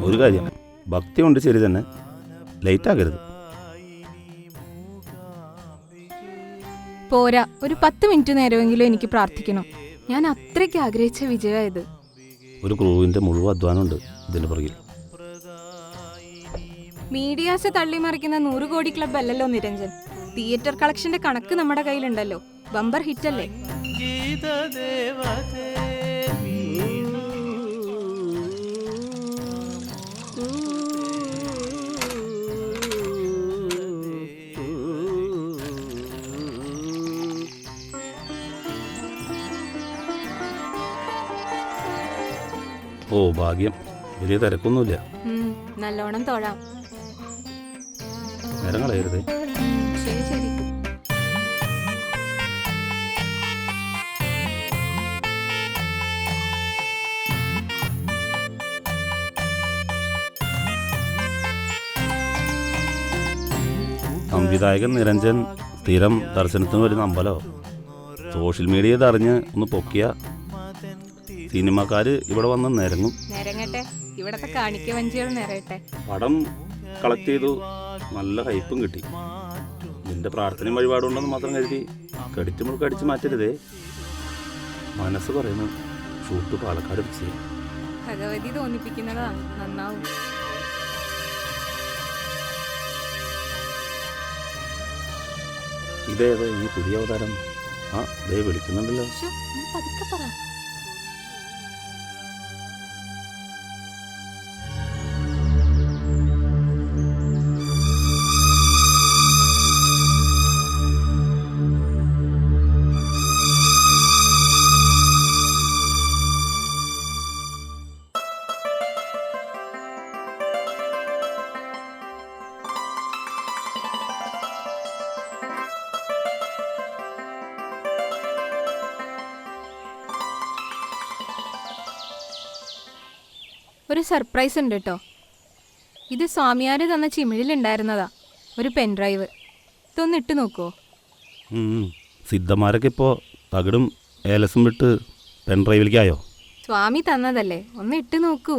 ഒരു കാര്യം, ഭക്തി കൊണ്ട് ശരി തന്നെ, ലേറ്റ് ആകരുത്. പോരാ, ഒരു 10 മിനിറ്റ് നേരമെങ്കിലും എനിക്ക് പ്രാർത്ഥിക്കണം. ഞാൻ അത്രയ്ക്ക് ആഗ്രഹിച്ച വിജയമായത്. ഒരു ക്രൂവിന്റെ മുഴുവൻ അധ്വാനമുണ്ട് ഇതിന്റെ പുറകിൽ. മീഡിയാസ് തള്ളിമറിക്കുന്ന 100 കോടി ക്ലബ് അല്ലല്ലോ നിരഞ്ജൻ. തിയേറ്റർ കളക്ഷന്റെ കണക്ക് നമ്മുടെ കയ്യിലുണ്ടല്ലോ. ബമ്പർ ഹിറ്റ് അല്ലേ? ഓ ഭാഗ്യം, വലിയ തിരക്കൊന്നുമില്ല. നല്ലോണം തൊഴാം. നേരം കളയരുതേ. ശരി ശരി. സംവിധായകൻ നിരഞ്ജൻ സ്ഥിരം ദർശനത്തിന് വരുന്ന അമ്പലോ? സോഷ്യൽ മീഡിയ അറിഞ്ഞ് ഒന്ന് പൊക്കിയ സിനിമക്കാര് ഇവിടെ വന്ന് നിരങ്ങും. നിരങ്ങട്ടെ, ഇവിടത്തെ കാണിക്ക വഞ്ചികൾ നിറയട്ടെ. പടം കളക്ട് ചെയ്തു, നല്ല ഹൈപ്പും കിട്ടി. നിന്റെ പ്രാർത്ഥനയും വഴിപാടുണ്ടെന്ന് മാത്രം കരുതി കടിച്ചു മുഴുക്ക് അടിച്ചു മാറ്റരുതേ. മനസ്സ് പറയുന്നു ഷൂട്ട് പാലക്കാട് ഫിക്സ് ചെയ്യും. ഭഗവതി തോന്നിപ്പിക്കുന്നതാ നന്നാവും. ഇതേതാ ഈ പുതിയ അവതാരം? ആ ദേ വിളിക്കുന്നുണ്ടല്ലോ. പതുക്കെ പറ. ഒരു സർപ്രൈസ് ഉണ്ട് കേട്ടോ. ഇത് സ്വാമിയാർ തന്ന ചിമിഴിലുണ്ടായിരുന്നതാ, ഒരു പെൻഡ്രൈവ്. ഇതൊന്ന് ഇട്ട് നോക്കുമോ? സിദ്ധന്മാരൊക്കെ ഇപ്പോൾ തകിടും ഏലസും വിട്ട് പെൻഡ്രൈവിലേക്കായോ? സ്വാമി തന്നതല്ലേ, ഒന്ന് ഇട്ട് നോക്കൂ.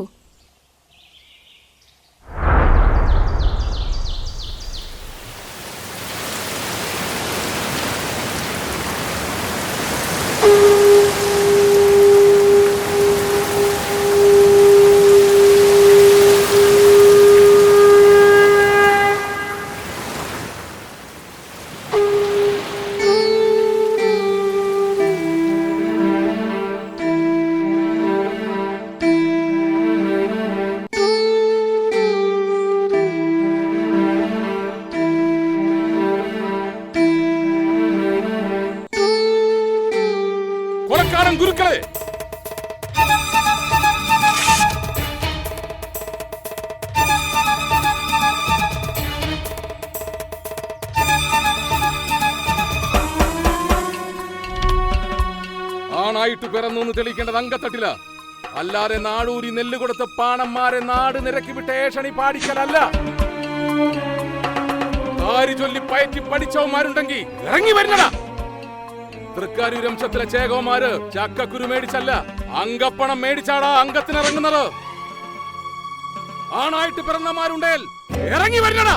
ഗുരുക്കളെ, ആണായിട്ട് പിറന്നു തെളിയിക്കേണ്ടത് അങ്കത്തട്ടില്ല. അല്ലാതെ നാടൂരി നെല്ല് കൊടുത്ത് പാണന്മാരെ നാട് നിരക്കി വിട്ട് ഏഷണി പാടിക്കലല്ല. കാരി ചൊല്ലി പയറ്റി പഠിച്ചവന്മാരുണ്ടെങ്കിൽ ഇറങ്ങി വരുന്നടാ. തൃക്കാരി വംശത്തിലെ ചേകോമാര് ചക്കക്കുരു മേടിച്ചല്ല, അങ്കപ്പണം മേടിച്ചാടാ അങ്കത്തിനിറങ്ങുന്നത്. ആണായിട്ട് പിറന്നമാരുണ്ടേൽ ഇറങ്ങി വരണടാ.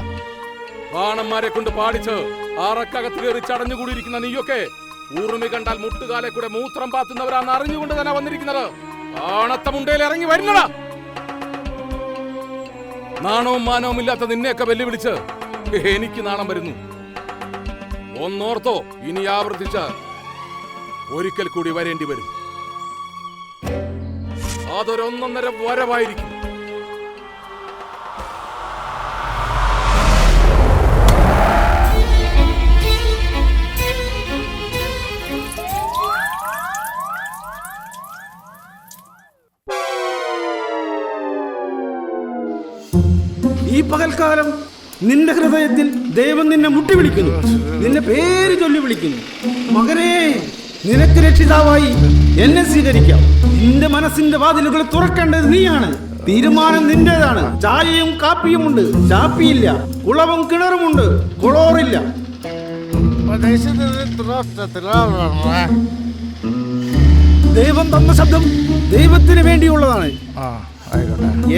പാണന്മാരെ കൊണ്ട് പാടിച്ച് അറക്കകത്ത് കയറി ചടഞ്ഞുകൂടിയിരിക്കുന്ന നീയൊക്കെ ഊർമി കണ്ടാൽ മുട്ടുകാലെ കൂടെ മൂത്രം പാത്തുന്നവരാന്ന് അറിഞ്ഞുകൊണ്ട് തന്നെ വന്നിരിക്കുന്നത്. ആണത്തമുണ്ടേൽ ഇറങ്ങി വരണടാ. നാണവും മാനവും ഇല്ലാത്ത നിന്നെയൊക്കെ വെല്ലുവിളിച്ച് എനിക്ക് നാണം വരുന്നു. ഒന്നോർത്തോ, ഇനി ആവർത്തിച്ച ഒരിക്കൽ കൂടി വരേണ്ടി വരും. അതൊരൊന്നൊന്നര വരവായിരിക്കും. ഈ പകൽക്കാലം നിന്റെ ഹൃദയത്തിൽ ദൈവം നിന്നെ മുട്ടി വിളിക്കുന്നു, നിന്നെ പേര് ചൊല്ലി വിളിക്കുന്നു. മകനേ, നിനക്ക് രക്ഷിതാവായി എന്നെ സ്വീകരിക്കാം. നിന്റെ മനസ്സിന്റെ വാതിലുകൾ തുറക്കേണ്ടത് നീയാണ്. തീരുമാനം നിന്റേതാണ്. ചായയും കാപ്പിയുമുണ്ട്, ചാപ്പിയില്ല. കുളവും കിണറുമുണ്ട്, കുളോറില്ല. ദൈവം തന്ന ശബ്ദം ദൈവത്തിന് വേണ്ടിയുള്ളതാണ്.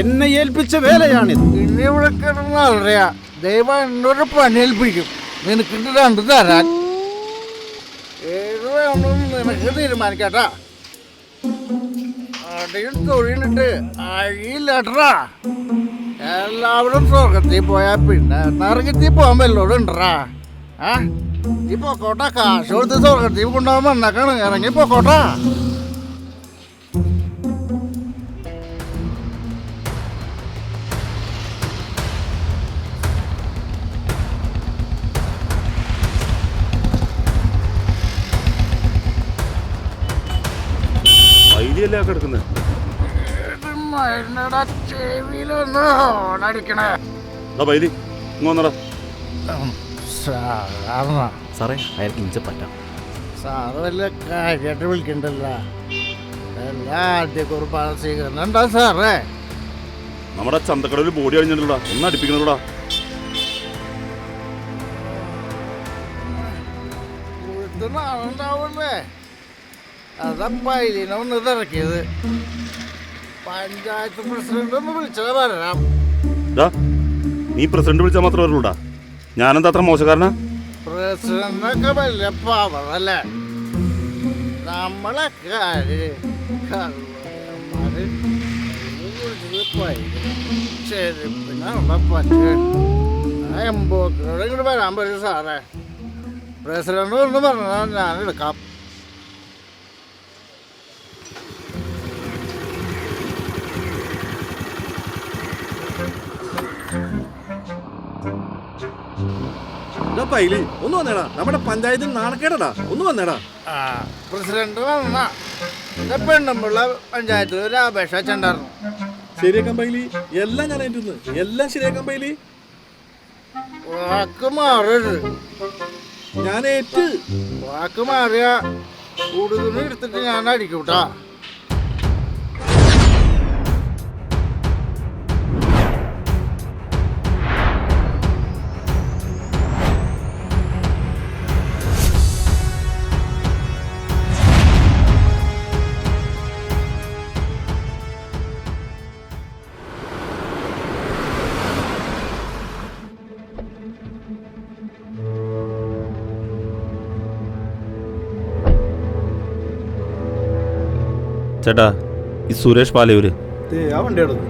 എന്നെ ഏൽപ്പിച്ച വേലയാണിത്. ഇനി ഇവിടെ കിടന്നറിയാ ദൈവം എന്നോട് പണിയേൽപ്പിക്കും. നിനക്ക് രണ്ടു തരാൻ ഏത് വേണമെന്ന് നിനക്ക് തീരുമാനിക്കട്ടാ. അടിയും തൊഴിലിട്ട് അഴിയില്ലട്ടാ. എല്ലാവരും സ്വർഗത്തിൽ പോയാ പിന്നെ നരകത്തിൽ പോകാൻ വല്ലോടുണ്ടാ. ആ ഈ പൊക്കോട്ടാ, കാശ് കൊടുത്ത് സ്വർഗത്തിൽ കൊണ്ടുപോകാൻ വന്നേക്കാണ്. ഇറങ്ങി പൊക്കോട്ടാ. വൈലിയല്ലേ കിടക്കുന്നത്? ചെവിയിലൊന്ന് ഓണടിക്കണേ. വൈലി ഇങ്ങോന്നടാ. സാധാരണ സാറേ അയാൾക്ക് ഇഞ്ച പറ്റാം. സാറ് വല്ല കാര്യമായിട്ട് വിളിക്കണ്ടല്ല. എല്ലാ ആദ്യക്കുറിപ്പാണ് സ്വീകരണം ഉണ്ടാ സാറേ. നമ്മുടെ ചന്തക്കടയിൽ ബോഡി അഴിഞ്ഞിട്ടുള്ള ഒന്ന് അടിപ്പിക്കണൂടാ. നാളുണ്ടാവൂല്ലേ? അതാ പൈലിനെ ഒന്ന് തിരക്കിയത്. പഞ്ചായത്ത് പ്രസിഡന്റ് ഒന്ന് വിളിച്ചത് വരാം. നീ പ്രസിഡന്റ് വിളിച്ചാൽ മാത്രമേ വരുള്ളൂടാ. ഞാനെന്താ അത്ര മോശക്കാരനാ? പ്രസിഡന്റൊക്കെ വലിയ പവറല്ലേ. നമ്മളൊക്കെ ചെരുപ്പിനുള്ള പറ്റ എംബോക്കിനോട് ഇങ്ങോട്ട് വരാൻ പറ്റും സാറേ. പ്രസിഡന്റ് ഒന്ന് പറഞ്ഞാൽ ഞാൻ എടുക്കാം. പൈലി ഒന്ന് വന്നേടാ. നമ്മുടെ പഞ്ചായത്തിൽ നാണക്കേടാ. ഒന്ന് വന്നേടാ. പ്രസിഡന്റ് വന്ന എന്റെ പെണ്ണുമ്പുള്ള പഞ്ചായത്തിൽ ഒരു അപേക്ഷ വെച്ചിട്ടുണ്ടായിരുന്നു. ശരിയാക്കാൻ പൈലി. എല്ലാം ഞാൻ ഏറ്റുന്നു. എല്ലാം ശരിയാക്കാൻ പൈലി. വാക്ക് മാറരുത്. ഞാൻ ഏറ്റ്. വാക്ക് മാറിയ കൂടുതൽ എടുത്തിട്ട് ഞാൻ അടിക്കൂട്ടാ. ചേട്ടാ, ഈ സുരേഷ് പാലയൂര് ആ വണ്ടി എടുത്തു.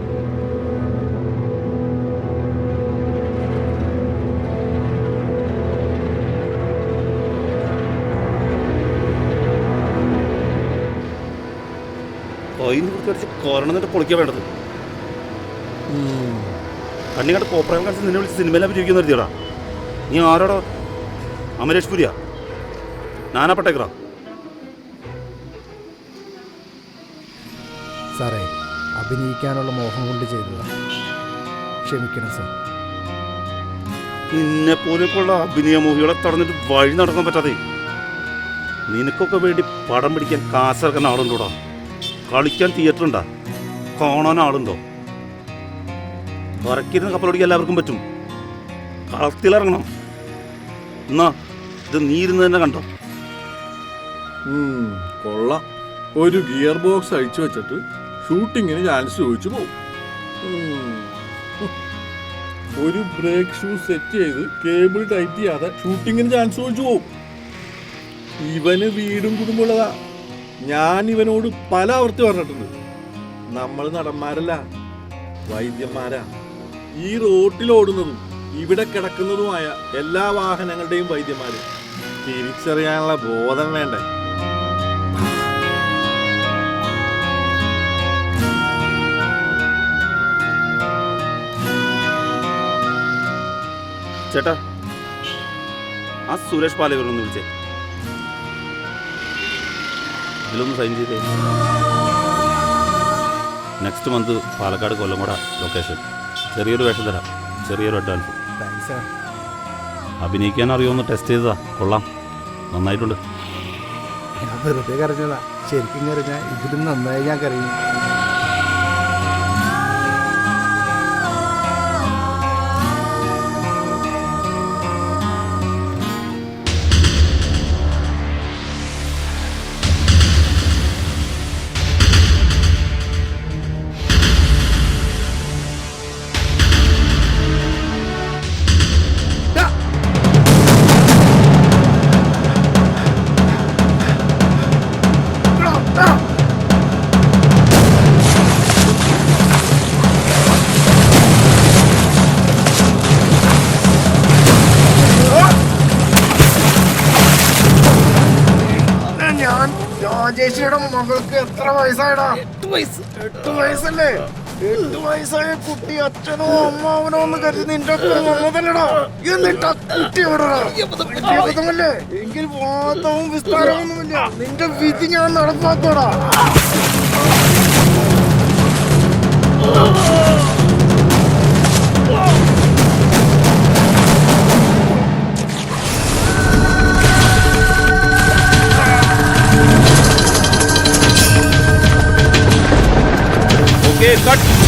കോരണെന്നിട്ട് പൊളിക്കാൻ വേണ്ടത്. കണ്ണിങ്ങാട്ട് കോപ്രായം കാണിച്ച് നിന്നെ വിളിച്ച് സിനിമയിൽ അഭിനയിക്കുന്ന നിർത്തിയടാ. നീ ആരോടോ? അമരേഷ് പുരിയാ? നാനാ പട്ടേക്കറാ? സാറേ, അഭിനയിക്കാനുള്ള മോഹം കൊണ്ട് ചെയ്തതാ. ക്ഷമിക്കണം സാർ. നിന്നെ പോലെയൊക്കെയുള്ള അഭിനയ മൂവികളെ തടഞ്ഞിട്ട് വഴി നടക്കാൻ പറ്റാതെ നിനക്കൊക്കെ വേണ്ടി പടം പിടിക്കാൻ കാശിറക്കുന്ന ആളുണ്ടോടാ? കളിക്കാൻ തിയേറ്റർ ഉണ്ടാ? കാണാൻ ആളുണ്ടോ? ഇറക്കിയിരുന്ന കപ്പലോടിക്കാൻ എല്ലാവർക്കും പറ്റും. കളത്തിലിറങ്ങണം. എന്നാ ഇത് നീ ഇരുന്ന് തന്നെ കണ്ടോ? കൊള്ളാം. ഒരു ഗിയർ ബോക്സ് അഴിച്ചു വെച്ചിട്ട് ഷൂട്ടിങ്ങിന് ചാൻസ് ചോദിച്ചു പോകും. ഒരു ബ്രേക്ക് ഷൂ സെറ്റ് ചെയ്ത് കേബിൾ ടൈറ്റ് ചെയ്യാതെ ഷൂട്ടിങ്ങിന് ചാൻസ് ചോദിച്ചു പോകും. ഇവന് വീടും കുടുംബമുള്ളതാ. ഞാൻ ഇവനോട് പല ആവർത്തി പറഞ്ഞിട്ടുണ്ട്, നമ്മൾ നടന്മാരല്ല, വൈദ്യന്മാരാ. ഈ റോട്ടിൽ ഓടുന്നതും ഇവിടെ കിടക്കുന്നതുമായ എല്ലാ വാഹനങ്ങളുടെയും വൈദ്യന്മാര്. തിരിച്ചറിയാനുള്ള ബോധം വേണ്ടേ? ചേട്ടാ, ആ സുരേഷ് പാലയൂരൊന്ന് വിളിച്ചേ. ഇതിലൊന്ന് സൈൻ ചെയ്തേ. Next month Palakkad Kollengode location. ചെറിയൊരു വേഷം തരാം, ചെറിയൊരു അഡ്വാൻസ്. സാർ. അഭിനയിക്കാൻ അറിയുമെന്ന് ടെസ്റ്റ് ചെയ്തതാ, കൊള്ളാം, നന്നായിട്ടുണ്ട്. ഞാൻ വെറുതെ കരഞ്ഞതാ, ശരിക്കും കരഞ്ഞ ഇതിലും നന്നായി ഞാൻ കരയും. രാജേഷിയുടെ മകൾക്ക് എത്ര വയസ്സായടാ? 8 വയസ്സല്ലേ? 8 വയസ്സായ കുട്ടി അച്ഛനോ അമ്മാവനോ എന്ന് കരുതി നിന്റെ ഒപ്പം വന്നതല്ലടാ. എന്നിട്ട് ആ കുട്ടി എവിടെടാ? എങ്കിൽ വാദവും വിസ്താരമൊന്നുമില്ല, നിന്റെ വിധി ഞാൻ നടപ്പാക്കടാ. Okay, cut.